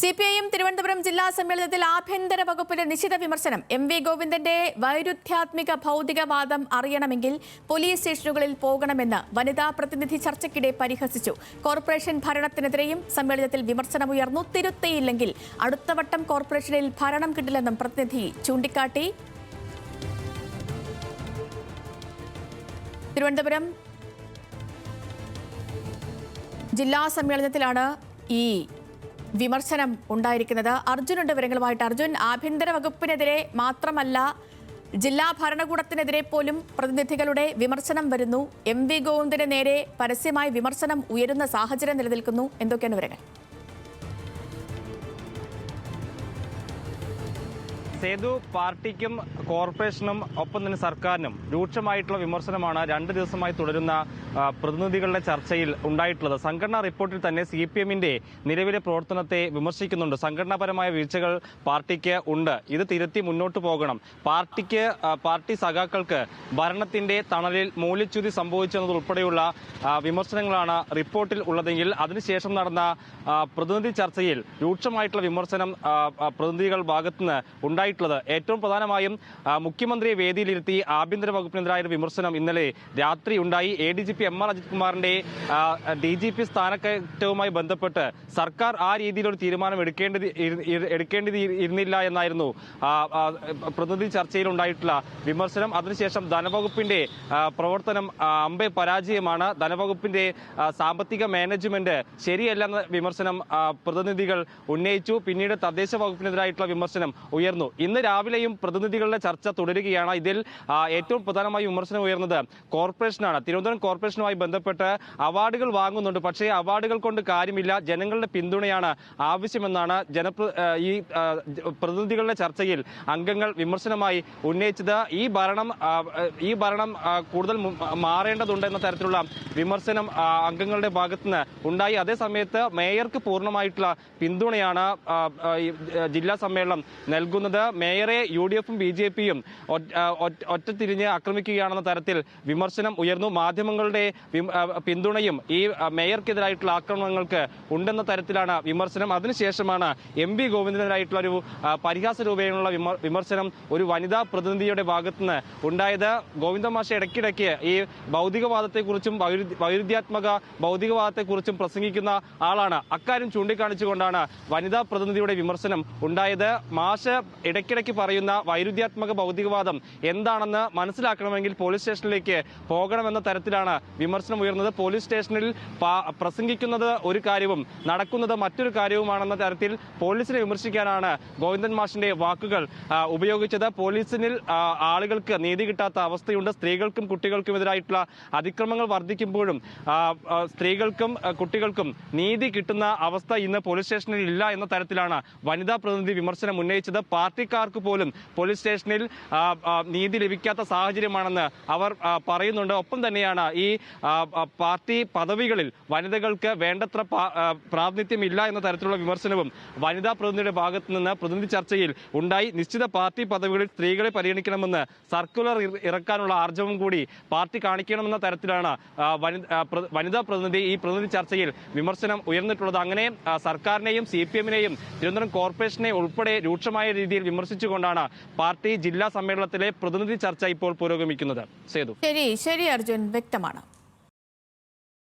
CPIM Thiruvananthapuram ജില്ലാ സമ്മേളനത്തിൽ ആഭ്യന്തര വകുപ്പിന്റെ നിശിത വിമർശനം. MV ഗോവിന്ദന്റെ വൈരുദ്ധ്യാത്മിക ഭൗതികവാദം അറിയണമെങ്കിൽ പോലീസ് സ്റ്റേഷനുകളിൽ പോകണമെന്ന് വനിതാ പ്രതിനിധി ചർച്ചയ്ക്കിടെ പരിഹസിച്ചു. കോർപ്പറേഷൻ ഭരണത്തിനെതിരെയും സമ്മേളനത്തിൽ വിമർശനമുയർന്നു. തിരുത്തിയില്ലെങ്കിൽ അടുത്ത വട്ടം കോർപ്പറേഷനിൽ ഭരണം കിട്ടില്ലെന്നും പ്രതിനിധി ചൂണ്ടിക്കാട്ടി. തിരുവനന്തപുരം ജില്ലാ സമ്മേളനത്തിലാണ് ഈ വിമർശനം ഉണ്ടായിരിക്കുന്നത്. അർജുനുണ്ട് വിവരങ്ങളുമായിട്ട്. അർജുൻ, ആഭ്യന്തര വകുപ്പിനെതിരെ മാത്രമല്ല ജില്ലാ ഭരണകൂടത്തിനെതിരെ പോലും പ്രതിനിധികളുടെ വിമർശനം വരുന്നു. MV ഗോവിന്ദന് നേരെ പരസ്യമായി വിമർശനം ഉയരുന്ന സാഹചര്യം നിലനിൽക്കുന്നു. എന്തൊക്കെയാണ് വിവരങ്ങൾ? സേതു, പാർട്ടിക്കും കോർപ്പറേഷനും ഒപ്പം തന്നെ സർക്കാരിനും രൂക്ഷമായിട്ടുള്ള വിമർശനമാണ് 2 ദിവസമായി തുടരുന്ന പ്രതിനിധികളുടെ ചർച്ചയിൽ ഉണ്ടായിട്ടുള്ളത്. സംഘടനാ റിപ്പോർട്ടിൽ തന്നെ CPMന്റെ നിലവിലെ പ്രവർത്തനത്തെ വിമർശിക്കുന്നുണ്ട്. സംഘടനാപരമായ വീഴ്ചകൾ പാർട്ടിക്ക് ഉണ്ട്, ഇത് തിരുത്തി മുന്നോട്ട് പോകണം. പാർട്ടി സഖാക്കൾക്ക് ഭരണത്തിന്റെ തണലിൽ മൂല്യച്യുതി സംഭവിച്ചെന്നതുൾപ്പെടെയുള്ള വിമർശനങ്ങളാണ് റിപ്പോർട്ടിൽ ഉള്ളതെങ്കിൽ അതിനുശേഷം നടന്ന പ്രതിനിധി ചർച്ചയിൽ രൂക്ഷമായിട്ടുള്ള വിമർശനം പ്രതിനിധികൾ ഭാഗത്തുനിന്ന് ഉണ്ടായിട്ടുള്ളത്. ഏറ്റവും പ്രധാനമായും മുഖ്യമന്ത്രിയെ വേദിയിലിരുത്തി ആഭ്യന്തര വകുപ്പിനെതിരായ വിമർശനം ഇന്നലെ രാത്രി ഉണ്ടായി. ADGP MR അജിത് കുമാറിന്റെ DGP സ്ഥാനക്കയറ്റവുമായി ബന്ധപ്പെട്ട് സർക്കാർ ആ രീതിയിലൊരു തീരുമാനം എടുക്കേണ്ടിയിരുന്നില്ല എന്നായിരുന്നു പ്രതിനിധി ചർച്ചയിൽ ഉണ്ടായിട്ടുള്ള വിമർശനം. അതിനുശേഷം ധനവകുപ്പിന്റെ പ്രവർത്തനം അമ്പെ പരാജയമാണ്, ധനവകുപ്പിന്റെ സാമ്പത്തിക മാനേജ്മെന്റ് ശരിയല്ലെന്ന വിമർശനം പ്രതിനിധികൾ ഉന്നയിച്ചു. പിന്നീട് തദ്ദേശ വകുപ്പിനെതിരായിട്ടുള്ള വിമർശനം ഉയർന്നു. ഇന്ന് രാവിലെയും പ്രതിനിധികളുടെ ചർച്ച തുടരുകയാണ്. ഇതിൽ ഏറ്റവും പ്രധാനമായി വിമർശനം ഉയർന്നത് കോർപ്പറേഷനാണ്. തിരുവനന്തപുരം കോർപ്പറേഷനുമായി ബന്ധപ്പെട്ട് അവാർഡുകൾ വാങ്ങുന്നുണ്ട്, പക്ഷേ അവാർഡുകൾ കൊണ്ട് കാര്യമില്ല, ജനങ്ങളുടെ പിന്തുണയാണ് ആവശ്യമെന്നാണ് ഈ പ്രതിനിധികളുടെ ചർച്ചയിൽ അംഗങ്ങൾ വിമർശനമായി ഉന്നയിച്ചത്. ഈ ഭരണം കൂടുതൽ മാറേണ്ടതുണ്ട് എന്ന തരത്തിലുള്ള വിമർശനം അംഗങ്ങളുടെ ഭാഗത്തുനിന്ന് ഉണ്ടായി. അതേസമയത്ത് മേയർക്ക് പൂർണ്ണമായിട്ടുള്ള പിന്തുണയാണ് ജില്ലാ സമ്മേളനം നൽകുന്നത്. മേയറെ UDF-ഉം BJP-യും ഒറ്റത്തിരിഞ്ഞ് ആക്രമിക്കുകയാണെന്ന തരത്തിൽ വിമർശനം ഉയർന്നു. മാധ്യമങ്ങളുടെ പിന്തുണയും ഈ മേയർക്കെതിരായിട്ടുള്ള ആക്രമണങ്ങൾക്ക് ഉണ്ടെന്ന തരത്തിലാണ് വിമർശനം. അതിനുശേഷമാണ് MV ഗോവിന്ദനെതിരായിട്ടുള്ള ഒരു പരിഹാസ രൂപേണയുള്ള വിമർശനം ഒരു വനിതാ പ്രതിനിധിയുടെ ഭാഗത്തുനിന്ന് ഉണ്ടായത്. ഗോവിന്ദ മാഷ ഇടയ്ക്കിടയ്ക്ക് ഈ ഭൗതികവാദത്തെക്കുറിച്ചും വൈരുദ്ധ്യാത്മക ഭൗതികവാദത്തെക്കുറിച്ചും പ്രസംഗിക്കുന്ന ആളാണ്. അക്കാര്യം ചൂണ്ടിക്കാണിച്ചുകൊണ്ടാണ് വനിതാ പ്രതിനിധിയുടെ വിമർശനം ഉണ്ടായത്. മാഷ് ഇടയ്ക്കിടയ്ക്ക് പറയുന്ന വൈരുദ്ധ്യാത്മക ഭൗതികവാദം എന്താണെന്ന് മനസ്സിലാക്കണമെങ്കിൽ പോലീസ് സ്റ്റേഷനിലേക്ക് പോകണമെന്ന തരത്തിലാണ് വിമർശനം ഉയർന്നത്. പോലീസ് സ്റ്റേഷനിൽ പ്രസംഗിക്കുന്നത് ഒരു കാര്യവും നടക്കുന്നത് മറ്റൊരു കാര്യവുമാണെന്ന തരത്തിൽ പോലീസിനെ വിമർശിക്കാനാണ് ഗോവിന്ദൻ മാഷിന്റെ വാക്കുകൾ ഉപയോഗിച്ചത്. പോലീസിൽ ആളുകൾക്ക് നീതി കിട്ടാത്ത അവസ്ഥയുണ്ട്. സ്ത്രീകൾക്കും കുട്ടികൾക്കും എതിരായിട്ടുള്ള അതിക്രമങ്ങൾ വർദ്ധിക്കുമ്പോഴും സ്ത്രീകൾക്കും കുട്ടികൾക്കും നീതി കിട്ടുന്ന അവസ്ഥ ഇന്ന് പോലീസ് സ്റ്റേഷനിൽ ഇല്ല എന്ന തരത്തിലാണ് വനിതാ പ്രതിനിധി വിമർശനം ഉന്നയിച്ചത്. പാർട്ടിക്കാർക്ക് പോലും പോലീസ് സ്റ്റേഷനിൽ നീതി ലഭിക്കാത്ത സാഹചര്യമാണെന്ന് അവർ പറയുന്നുണ്ട്. ഒപ്പം തന്നെയാണ് ഈ പാർട്ടി പദവികളിൽ വനിതകൾക്ക് വേണ്ടത്ര പ്രാതിനിധ്യമില്ല എന്ന തരത്തിലുള്ള വിമർശനവും വനിതാ പ്രതിനിധിയുടെ ഭാഗത്തു നിന്ന് പ്രതിനിധി ചർച്ചയിൽ ഉണ്ടായി. നിശ്ചിത പാർട്ടി പദവികളിൽ സ്ത്രീകളെ പരിഗണിക്കണമെന്ന് സർക്കുലർ ഇറക്കാനുള്ള ആർജവം കൂടി പാർട്ടി കാണിക്കണമെന്ന തരത്തിലാണ് വനിതാ പ്രതിനിധി ഈ പ്രതിനിധി ചർച്ചയിൽ വിമർശനം ഉയർന്നിട്ടുള്ളത്. അങ്ങനെ സർക്കാരിനെയും CPM-നെയും തിരുവനന്തപുരം കോർപ്പറേഷനെ ഉൾപ്പെടെ രൂക്ഷമായ രീതിയിൽ വിമർശിച്ചുകൊണ്ടാണ് പാർട്ടി ജില്ലാ സമ്മേളനത്തിലെ പ്രതിനിധി ചർച്ച ഇപ്പോൾ പുരോഗമിക്കുന്നത്. സേതു, ശരി അർജുൻ, വ്യക്തമാണ്.